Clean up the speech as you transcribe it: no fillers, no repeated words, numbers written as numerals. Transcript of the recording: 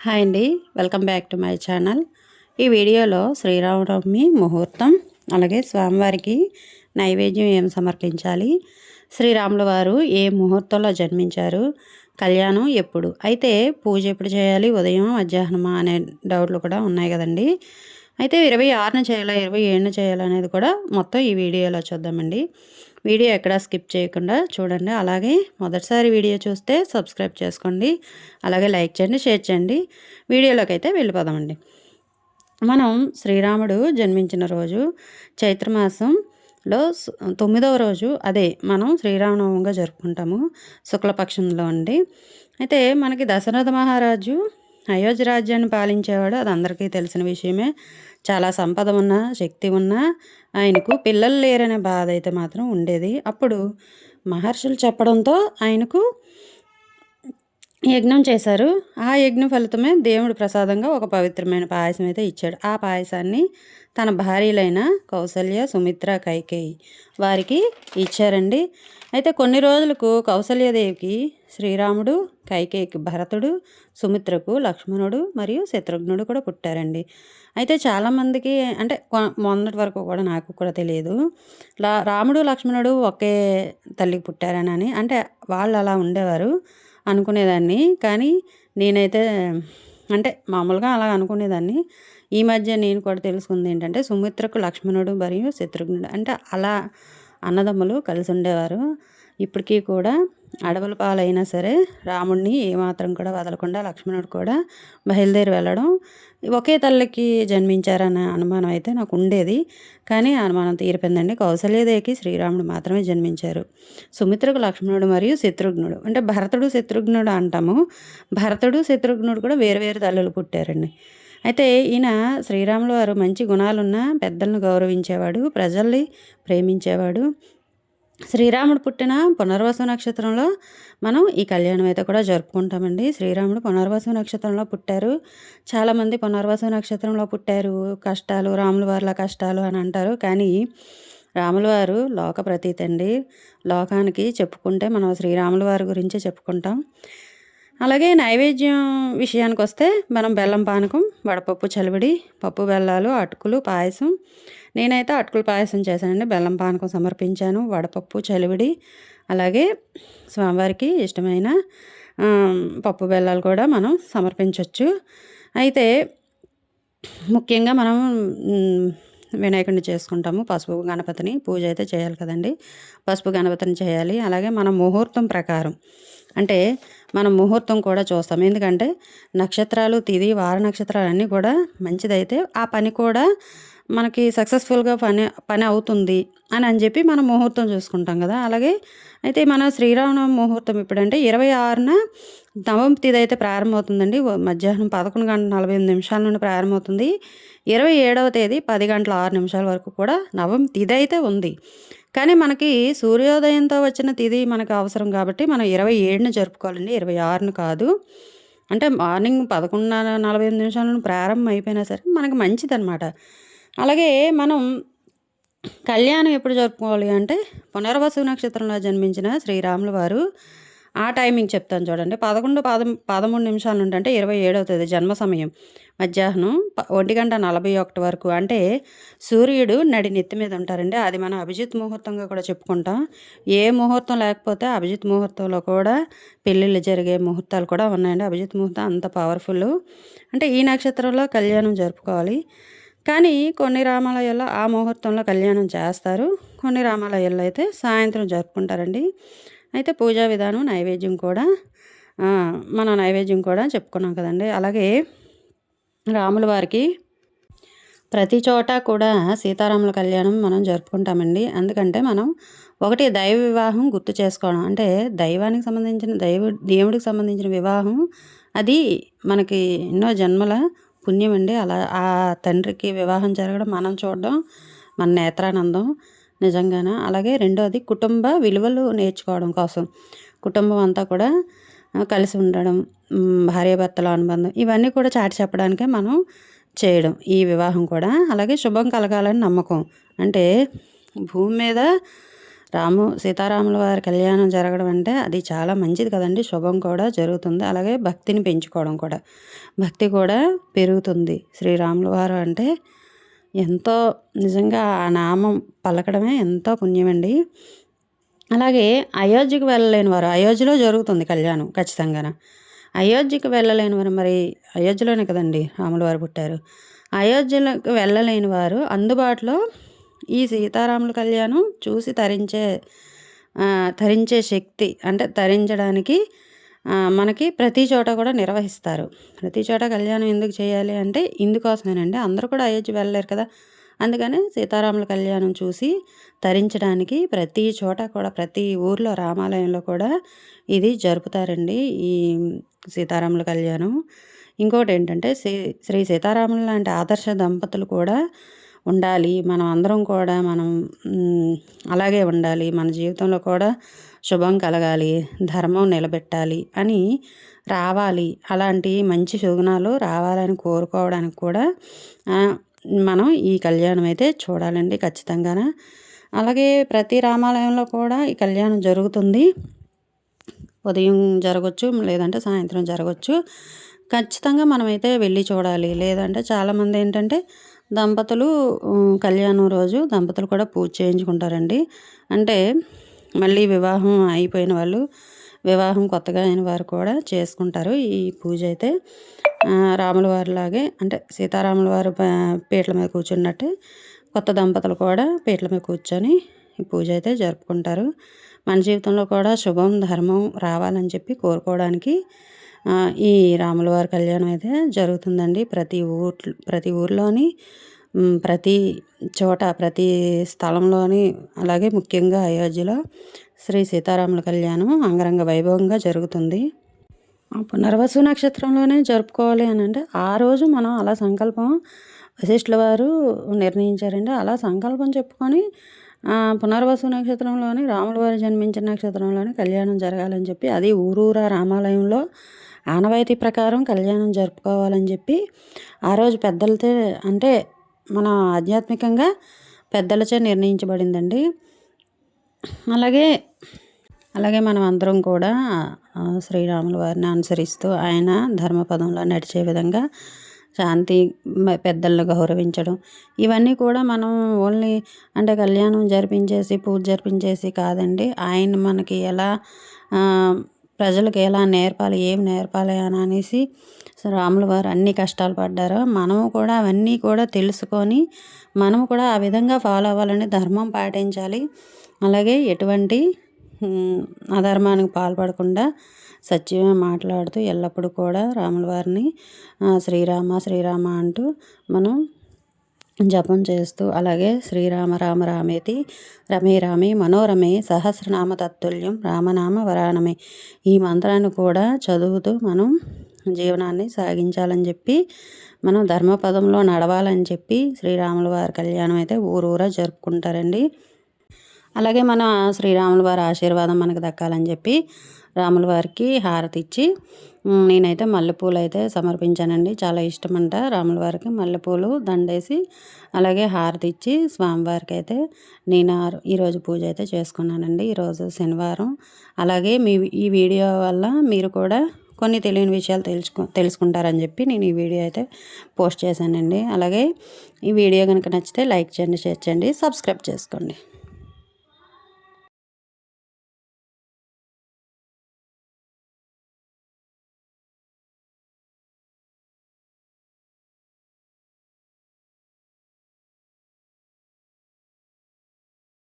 Hi అండి, welcome back to my channel. ఈ వీడియోలో శ్రీరామనవమి ముహూర్తం, అలాగే స్వామివారికి నైవేద్యం ఏం సమర్పించాలి, శ్రీరాముల వారు ఏ ముహూర్తంలో జన్మించారు, కళ్యాణం ఎప్పుడు, అయితే పూజ ఎప్పుడు చేయాలి, ఉదయం మధ్యాహ్నమా అనే డౌట్లు కూడా ఉన్నాయి కదండి. అయితే 26న చేయాలా 27న చేయాలా అనేది కూడా మొత్తం ఈ వీడియోలో చూద్దామండి. వీడియో ఎక్కడా స్కిప్ చేయకుండా చూడండి. అలాగే మొదటిసారి వీడియో చూస్తే సబ్స్క్రైబ్ చేసుకోండి, అలాగే లైక్ చేయండి, షేర్ చేయండి. వీడియోలోకి అయితే వెళ్ళిపోదామండి. మనం శ్రీరాముడు జన్మించిన రోజు చైత్రమాసంలో 9వ రోజు, అదే మనం శ్రీరామనవమిగా జరుపుకుంటాము, శుక్లపక్షంలో అండి. అయితే మనకి దశరథ మహారాజు అయోధ్య రాజ్యాన్ని పాలించేవాడు, అది అందరికీ తెలిసిన విషయమే. చాలా సంపద ఉన్న, శక్తి ఉన్న ఆయనకు పిల్లలు లేరనే బాధ అయితే మాత్రం ఉండేది. అప్పుడు మహర్షులు చెప్పడంతో ఆయనకు యజ్ఞం చేశారు. ఆ యజ్ఞ ఫలితమే దేవుడు ప్రసాదంగా ఒక పవిత్రమైన పాయసం అయితే ఇచ్చాడు. ఆ పాయసాన్ని తన భార్యలైన కౌసల్య, సుమిత్ర, కైకేయి వారికి ఇచ్చారండి. అయితే కొన్ని రోజులకు కౌసల్యదేవికి శ్రీరాముడు, కైకేయికి భరతుడు, సుమిత్రకు లక్ష్మణుడు మరియు శత్రుఘ్నుడు కూడా పుట్టారండి. అయితే చాలామందికి అంటే మొన్నటి వరకు కూడా నాకు కూడా తెలియదు, రాముడు లక్ష్మణుడు ఒకే తల్లికి పుట్టారని. అంటే వాళ్ళు అలా ఉండేవారు అనుకునేదాన్ని, కానీ నేనైతే అంటే మామూలుగా అలా అనుకునేదాన్ని. ఈ మధ్య నేను కూడా తెలుసుకుంది ఏంటంటే, సుమిత్రకు లక్ష్మణుడు మరియు శత్రుఘ్నుడు అంటే అలా అన్నదమ్ములు కలిసి ఉండేవారు. ఇప్పటికీ కూడా అడవుల పాలైనా సరే రాముడిని ఏమాత్రం కూడా వదలకుండా లక్ష్మణుడు కూడా బయలుదేరి వెళ్ళడం, ఒకే తల్లికి జన్మించారన్న అనుమానం అయితే నాకు ఉండేది. కానీ అనుమానం తీరిపోయిందండి. కౌసల్యదేవికి శ్రీరాముడు మాత్రమే జన్మించారు. సుమిత్రకు లక్ష్మణుడు మరియు శత్రుఘ్నుడు, అంటే భరతుడు శత్రుఘ్నుడు అంటాము. భరతుడు శత్రుఘ్నుడు కూడా వేరు వేరు తల్లులు పుట్టారండి. అయితే ఈయన శ్రీరాములు వారు మంచి గుణాలున్న పెద్దలను గౌరవించేవాడు, ప్రజల్ని ప్రేమించేవాడు. శ్రీరాముడు పుట్టిన పునర్వసు నక్షత్రంలో మనం ఈ కళ్యాణం అయితే కూడా జరుపుకుంటామండి. శ్రీరాముడు పునర్వసు నక్షత్రంలో పుట్టారు. చాలామంది పునర్వసు నక్షత్రంలో పుట్టారు, కష్టాలు రాముల వారిల కష్టాలు అని అంటారు. కానీ రాముల వారు లోక ప్రతీతి అండి. లోకానికి చెప్పుకుంటే మనం శ్రీరాముల వారి గురించే చెప్పుకుంటాం. అలాగే నైవేద్యం విషయానికి వస్తే మనం బెల్లం పానకం, వడపప్పు చలివిడి, పప్పు బెల్లాలు, అటుకులు, పాయసం. నేనైతే అటుకులు పాయసం చేశానండి. బెల్లం పానకం సమర్పించాను, వడపప్పు చలివిడి, అలాగే స్వామివారికి ఇష్టమైన పప్పు బెల్లాలు కూడా మనం సమర్పించవచ్చు. అయితే ముఖ్యంగా మనం వినాయకుడిని చేసుకుంటాము. పసుపు గణపతిని పూజ అయితే చేయాలి కదండి. పసుపు గణపతిని చేయాలి. అలాగే మన ముహూర్తం ప్రకారం అంటే మనం ముహూర్తం కూడా చూస్తాం. ఎందుకంటే నక్షత్రాలు, తిథి, వార నక్షత్రాలు అన్నీ కూడా మంచిదైతే ఆ పని కూడా మనకి సక్సెస్ఫుల్గా పని అవుతుంది అని చెప్పి మనం ముహూర్తం చూసుకుంటాం కదా. అలాగే అయితే మన శ్రీరామనవమి ముహూర్తం ఇప్పుడంటే 26న నవమి తిథి అయితే ప్రారంభమవుతుందండి. మధ్యాహ్నం 11:48 నుండి ప్రారంభమవుతుంది. 27వ తేదీ 10:06 వరకు కూడా నవమి తిథి అయితే ఉంది. కానీ మనకి సూర్యోదయంతో వచ్చిన తిథి మనకు అవసరం కాబట్టి మనం 27న జరుపుకోవాలండి, 26ను కాదు. అంటే మార్నింగ్ 11:48 నుండి ప్రారంభం అయిపోయినా సరే మనకి మంచిదన్నమాట. అలాగే మనం కళ్యాణం ఎప్పుడు జరుపుకోవాలి అంటే, పునర్వసు నక్షత్రంలో జన్మించిన శ్రీరాముల వారు ఆ టైమింగ్ చెప్తాను చూడండి. 11:13 నుండి అంటే 27వ తేదీ జన్మ సమయం మధ్యాహ్నం 1:41 వరకు, అంటే సూర్యుడు నడి నెత్తి మీద ఉంటారండి. అది మనం అభిజిత్ ముహూర్తంగా కూడా చెప్పుకుంటాం. ఏ ముహూర్తం లేకపోతే అభిజిత్ ముహూర్తంలో కూడా పెళ్ళిళ్ళు జరిగే ముహూర్తాలు కూడా ఉన్నాయండి. అభిజిత్ ముహూర్తం అంత పవర్ఫుల్. అంటే ఈ నక్షత్రంలో కళ్యాణం జరుపుకోవాలి. కానీ కొన్ని రామాలయాల్లో ఆ ముహూర్తంలో కళ్యాణం చేస్తారు, కొన్ని రామాలయాల్లో అయితే సాయంత్రం జరుపుకుంటారండి. అయితే పూజా విధానం, నైవేద్యం కూడా మనం నైవేద్యం కూడా చెప్పుకున్నాం కదండి. అలాగే రాముల వారికి ప్రతి చోట కూడా సీతారాముల కళ్యాణం మనం జరుపుకుంటామండి. ఎందుకంటే మనం ఒకటి దైవ వివాహం గుర్తు చేసుకోవడం, అంటే దైవానికి సంబంధించిన దేవుడికి సంబంధించిన వివాహం, అది మనకి ఎన్నో జన్మల పుణ్యం అండి. అలా ఆ తండ్రికి వివాహం జరగడం మనం చూడడం మన నేత్రానందం నిజంగానే. అలాగే రెండోది కుటుంబ విలువలు నేర్చుకోవడం కోసం కుటుంబం అంతా కూడా కలిసి ఉండడం, భార్యాభర్తల అనుబంధం, ఇవన్నీ కూడా చాటి చెప్పడానికే మనం చేయడం ఈ వివాహం కూడా. అలాగే శుభం కలగాలని నమ్మకం, అంటే భూమి మీద సీతారాముల వారి కళ్యాణం జరగడం అంటే అది చాలా మంచిది కదండి, శుభం కూడా జరుగుతుంది. అలాగే భక్తిని పెంచుకోవడం కూడా, భక్తి కూడా పెరుగుతుంది. శ్రీరాముల వారు అంటే ఎంతో నిజంగా ఆ నామం పలకడమే ఎంతో పుణ్యమండి. అలాగే అయోధ్యకు వెళ్ళలేని వారు, అయోధ్యలో జరుగుతుంది కళ్యాణం ఖచ్చితంగా. అయోధ్యకు వెళ్ళలేని వారు, మరి అయోధ్యలోనే కదండి రాముల వారు పుట్టారు. అయోధ్యలోకి వెళ్ళలేని వారు అందుబాటులో ఈ సీతారాముల కళ్యాణం చూసి తరించే శక్తి అంటే తరించడానికి మనకి ప్రతి చోట కూడా నిర్వహిస్తారు. ప్రతి చోట కళ్యాణం ఎందుకు చేయాలి అంటే ఇందుకోసమేనండి. అందరూ కూడా అయోధ్య వెళ్ళలేరు కదా, అందుకని సీతారాముల కళ్యాణం చూసి తరించడానికి ప్రతి చోట కూడా, ప్రతి ఊర్లో రామాలయంలో కూడా ఇది జరుపుతారండి, ఈ సీతారాముల కళ్యాణం. ఇంకోటి ఏంటంటే శ్రీ సీతారాములు లాంటి ఆదర్శ దంపతులు కూడా ఉండాలి, మనం అందరం కూడా అలాగే ఉండాలి, మన జీవితంలో కూడా శుభం కలగాలి, ధర్మం నిలబెట్టాలి అని రావాలి, అలాంటి మంచి సుగుణాలు రావాలని కోరుకోవడానికి కూడా మనం ఈ కళ్యాణం అయితే చూడాలండి ఖచ్చితంగా. అలాగే ప్రతి రామాలయంలో కూడా ఈ కళ్యాణం జరుగుతుంది. ఉదయం జరగవచ్చు, లేదంటే సాయంత్రం జరగవచ్చు. ఖచ్చితంగా మనమైతే వెళ్ళి చూడాలి. లేదంటే చాలామంది ఏంటంటే దంపతులు కళ్యాణం రోజు దంపతులు కూడా పూజ చేయించుకుంటారండి. అంటే మళ్ళీ వివాహం అయిపోయిన వాళ్ళు, వివాహం కొత్తగా అయిన వారు కూడా చేసుకుంటారు ఈ పూజ అయితే. రాముల వారిలాగే అంటే సీతారాముల వారు పీటల మీద కూర్చున్నట్టు కొత్త దంపతులు కూడా పీటల మీద కూర్చొని ఈ పూజ అయితే జరుపుకుంటారు. మన జీవితంలో కూడా శుభం ధర్మం రావాలని చెప్పి కోరుకోవడానికి ఈ రాముల వారి కళ్యాణం అయితే జరుగుతుందండి. ప్రతి ఊర్లోని, ప్రతి చోట, ప్రతి స్థలంలోని, అలాగే ముఖ్యంగా అయోధ్యలో శ్రీ సీతారాముల కళ్యాణం అంగరంగ వైభవంగా జరుగుతుంది. పునర్వసు నక్షత్రంలోనే జరుపుకోవాలి అని అంటే ఆ రోజు మనం అలా సంకల్పం వశిష్ఠుల వారు నిర్ణయించారండి. అలా సంకల్పం చెప్పుకొని పునర్వసు నక్షత్రంలోని రాముల వారు జన్మించిన నక్షత్రంలోని కళ్యాణం జరగాలని చెప్పి, అది ఊరూరా రామాలయంలో ఆనవాయితీ ప్రకారం కళ్యాణం జరుపుకోవాలని చెప్పి ఆ రోజు పెద్దలతో అంటే మన ఆధ్యాత్మికంగా పెద్దలచే నిర్ణయించబడిందండి. అలాగే మనం అందరం కూడా శ్రీరాముల వారిని అనుసరిస్తూ ఆయన ధర్మపదంలో నడిచే విధంగా శాంతి, పెద్దలను గౌరవించడం, ఇవన్నీ కూడా మనం ఓన్లీ అంటే కళ్యాణం జరిపించేసి పూజ జరిపించేసి కాదండి, ఆయన మనకి ఎలా ప్రజలకు ఎలా నేర్పాలి, ఏం నేర్పాలి అని అనేసి రాముల వారు అన్ని కష్టాలు పడ్డారో మనము కూడా అవన్నీ కూడా తెలుసుకొని మనము కూడా ఆ విధంగా ఫాలో అవ్వాలని, ధర్మం పాటించాలి. అలాగే ఎటువంటి అధర్మానికి పాల్పడకుండా సత్యమే మాట్లాడుతూ ఎల్లప్పుడూ కూడా రాముల వారిని శ్రీరామ శ్రీరామ అంటూ మనం జపం చేస్తూ, అలాగే శ్రీరామ రామ రామేతి రమే రామే మనోరమే సహస్రనామ తత్తుల్యం రామనామ వరానమే, ఈ మంత్రాన్ని కూడా చదువుతూ మనం జీవనాన్ని సాగించాలని చెప్పి, మనం ధర్మపదంలో నడవాలని చెప్పి శ్రీరాముల వారి కళ్యాణం అయితే ఊరూరా జరుపుకుంటారండి. అలాగే మన శ్రీరాముల వారి ఆశీర్వాదం మనకు దక్కాలని చెప్పి రాముల వారికి హారతి ఇచ్చి నేనైతే మల్లెపూలు అయితే సమర్పించానండి. చాలా ఇష్టమంట రాముల వారికి మల్లెపూలు దండేసి, అలాగే హారతి ఇచ్చి స్వామివారికి అయితే నేను ఈరోజు పూజ అయితే చేసుకున్నానండి. ఈరోజు శనివారం. అలాగే ఈ వీడియో వల్ల మీరు కూడా కొన్ని తెలియని విషయాలు తెలుసుకుంటారని చెప్పి నేను ఈ వీడియో అయితే పోస్ట్ చేశానండి. అలాగే ఈ వీడియో కనుక నచ్చితే లైక్ చేయండి, షేర్ చేయండి, సబ్స్క్రైబ్ చేసుకోండి.